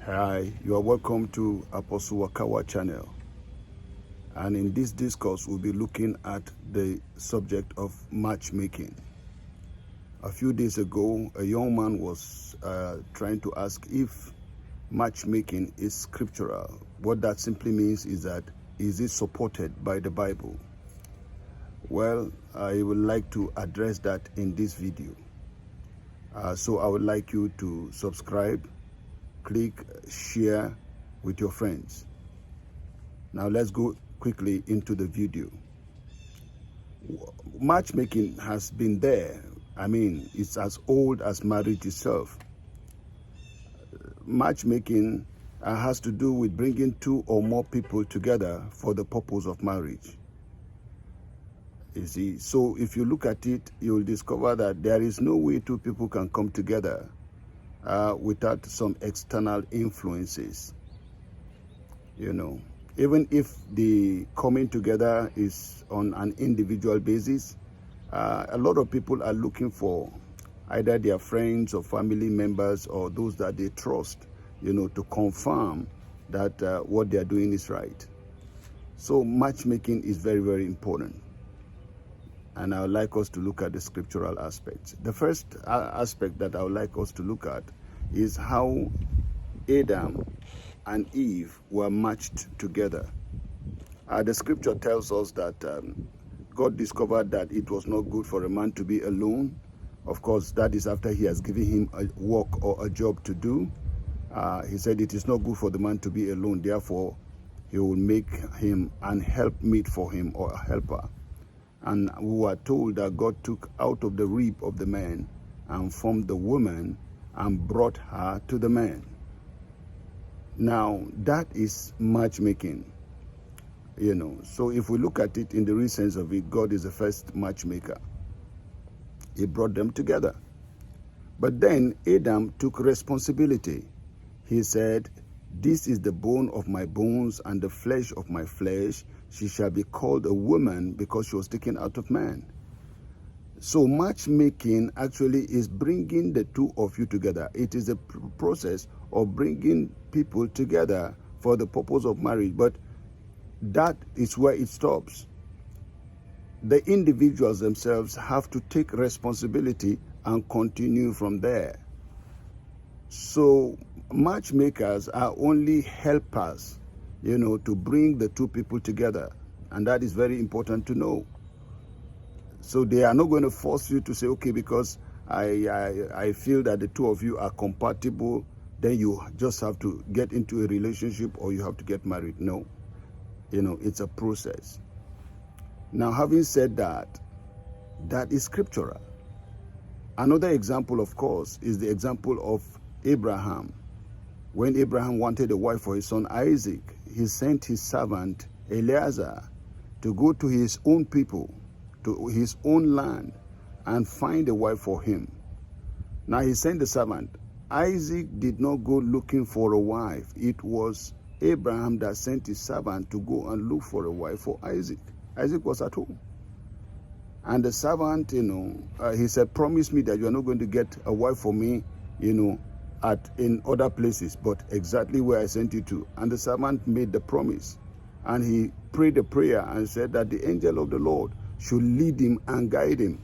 Hi, you are welcome to Apostle Wakawa channel. And in this discourse, we'll be looking at the subject of matchmaking. A few days ago, a young man was trying to ask if matchmaking is scriptural. What that simply means is that, is it supported by the Bible? Well, I would like to address that in this video. So I would like you to subscribe, click, share with your friends. Now let's go quickly into the video. Matchmaking has been there. I mean, it's as old as marriage itself. Matchmaking has to do with bringing two or more people together for the purpose of marriage. You see, so if you look at it, you'll discover that there is no way two people can come together without some external influences. You know, even if the coming together is on an individual basis, a lot of people are looking for either their friends or family members or those that they trust, you know, to confirm that what they are doing is right. So matchmaking is very, very important. And I would like us to look at the scriptural aspects. The first aspect that I would like us to look at is how Adam and Eve were matched together. The scripture tells us that God discovered that it was not good for a man to be alone. Of course, that is after he has given him a work or a job to do. He said it is not good for the man to be alone. Therefore, he will make him an helpmeet for him, or a helper. And we were told that God took out of the rib of the man and formed the woman and brought her to the man. Now, that is matchmaking, you know. So if we look at it in the real sense of it, God is the first matchmaker. He brought them together. But then Adam took responsibility. He said, "This is the bone of my bones and the flesh of my flesh. She shall be called a woman, because she was taken out of man." So matchmaking actually is bringing the two of you together. It is a process of bringing people together for the purpose of marriage. But that is where it stops. The individuals themselves have to take responsibility and continue from there. So matchmakers are only helpers, you know, to bring the two people together. And that is very important to know. So they are not going to force you to say, okay, because I feel that the two of you are compatible, then you just have to get into a relationship or you have to get married. No. You know, it's a process. Now, having said that, that is scriptural. Another example, of course, is the example of Abraham. When Abraham wanted a wife for his son Isaac, he sent his servant Eliezer to go to his own people, to his own land, and find a wife for him. Now he sent the servant. Isaac did not go looking for a wife. It was Abraham that sent his servant to go and look for a wife for Isaac. Isaac was at home. And the servant, you know, he said, "Promise me that you are not going to get a wife for me, you know, in other places, but exactly where I sent you to." And the servant made the promise. And he prayed a prayer and said that the angel of the Lord should lead him and guide him,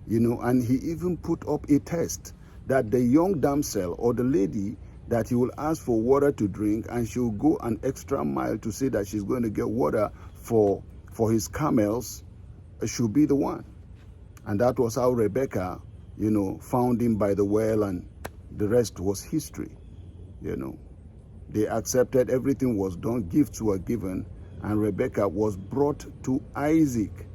you know. And he even put up a test that the young damsel or the lady that he will ask for water to drink, and she will go an extra mile to say that she's going to get water for his camels, should be the one. And that was how Rebecca, you know, found him by the well, and the rest was history, you know. They accepted, everything was done, gifts were given, and Rebecca was brought to Isaac.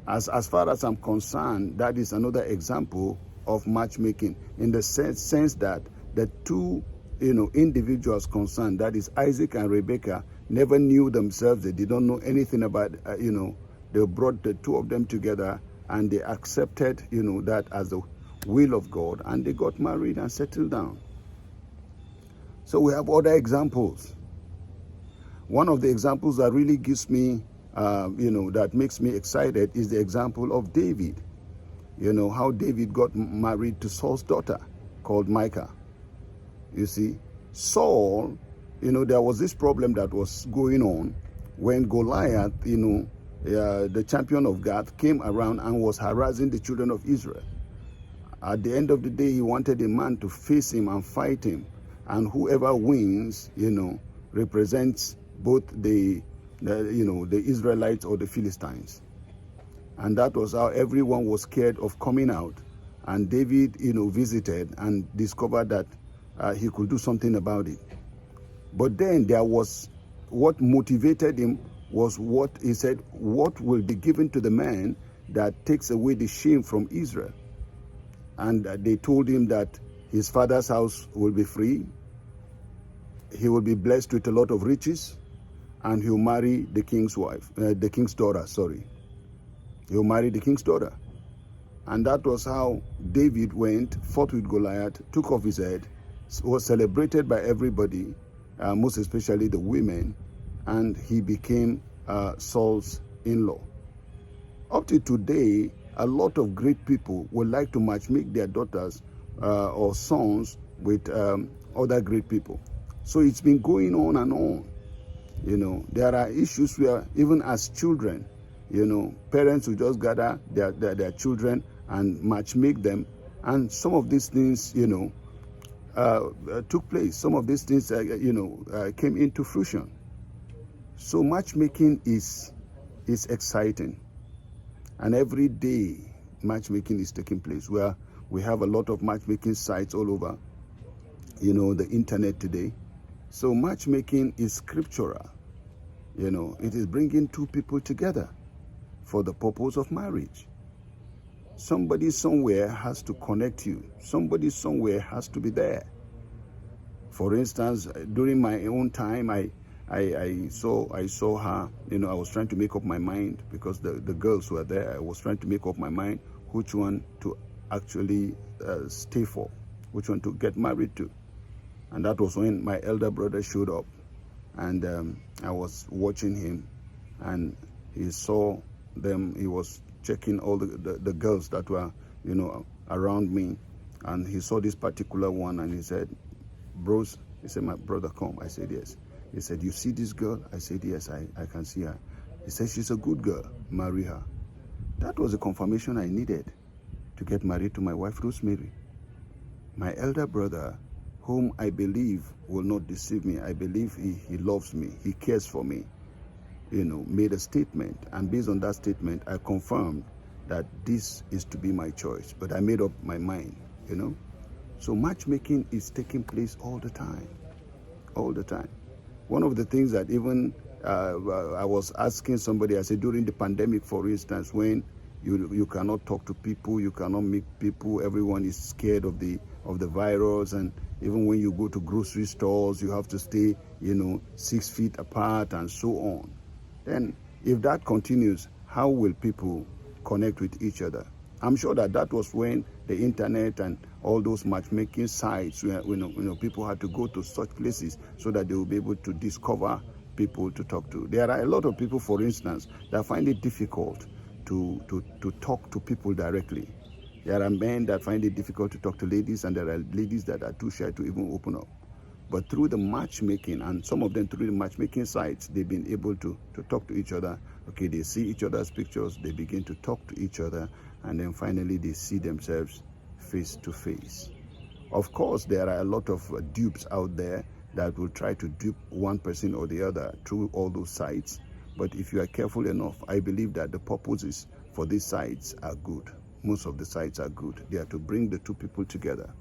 As far as I'm concerned, that is another example of matchmaking, in the sense that the two, you know, individuals concerned, that is Isaac and Rebecca, never knew themselves. They did not know anything about, you know, they brought the two of them together, and they accepted, you know, that as the will of God, and they got married and settled down. So we have other examples. One of the examples that really gives me, you know, that makes me excited is the example of David. You know, how David got married to Saul's daughter called Micah. You see, Saul, there was this problem that was going on when Goliath, the champion of God, came around and was harassing the children of Israel. At the end of the day, he wanted a man to face him and fight him. And whoever wins, represents both the Israelites or the Philistines. And that was how everyone was scared of coming out. And David, visited and discovered that he could do something about it. But then there was what motivated him was what he said, what will be given to the man that takes away the shame from Israel? And they told him that his father's house will be free, he will be blessed with a lot of riches, and he'll marry the king's daughter, He'll marry the king's daughter. And that was how David went, fought with Goliath, took off his head, was celebrated by everybody, most especially the women, and he became Saul's in-law. Up to today, a lot of great people would like to matchmake their daughters or sons with other great people. So it's been going on and on. There are issues where even as children, parents will just gather their children and matchmake them. And some of these things, took place. Some of these things, came into fruition. So matchmaking is exciting. And every day, matchmaking is taking place, where we have a lot of matchmaking sites all over, the internet today. So matchmaking is scriptural. It is bringing two people together for the purpose of marriage. Somebody somewhere has to connect you. Somebody somewhere has to be there. For instance, during my own time, I saw her, I was trying to make up my mind because the girls were there. I was trying to make up my mind which one to actually stay for, which one to get married to. And that was when my elder brother showed up. And I was watching him, and he saw them. He was checking all the girls that were, around me. And he saw this particular one, and he said, "Bros," he said, "my brother, come." I said, "Yes." He said, "You see this girl?" I said, "Yes, I can see her." He said, "She's a good girl. Marry her." That was the confirmation I needed to get married to my wife, Rosemary. My elder brother, whom I believe will not deceive me, I believe he loves me, he cares for me, made a statement. And based on that statement, I confirmed that this is to be my choice. But I made up my mind, So matchmaking is taking place all the time. All the time. One of the things that even I was asking somebody, I said, during the pandemic, for instance, when you cannot talk to people, you cannot meet people, everyone is scared of the virus, and even when you go to grocery stores, you have to stay, 6 feet apart and so on. Then if that continues, how will people connect with each other? I'm sure that was when the internet and all those matchmaking sites, where people had to go to such places so that they will be able to discover people to talk to. There are a lot of people, for instance, that find it difficult to talk to people directly. There are men that find it difficult to talk to ladies, and there are ladies that are too shy to even open up. But through the matchmaking, and some of them through the matchmaking sites, they've been able to talk to each other. Okay, they see each other's pictures, they begin to talk to each other, and then finally they see themselves face to face. Of course, there are a lot of dupes out there that will try to dupe one person or the other through all those sites. But if you are careful enough, I believe that the purposes for these sites are good. Most of the sites are good. They are to bring the two people together.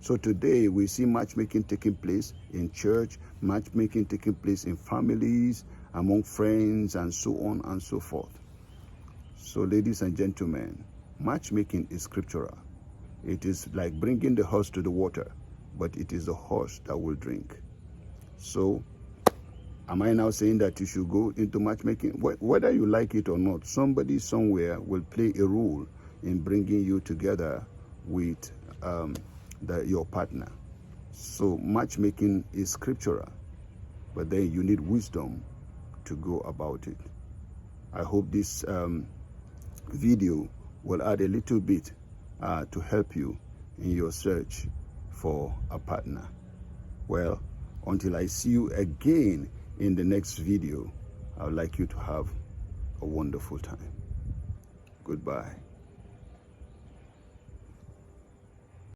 So today we see matchmaking taking place in church, matchmaking taking place in families, among friends, and so on and so forth. So ladies and gentlemen, matchmaking is scriptural. It is like bringing the horse to the water, but it is the horse that will drink. So am I now saying that you should go into matchmaking? Whether you like it or not, somebody somewhere will play a role in bringing you together with your partner. So matchmaking is scriptural, but then you need wisdom to go about it. I hope this video will add a little bit to help you in your search for a partner. Well, until I see you again in the next video, I would like you to have a wonderful time. Goodbye.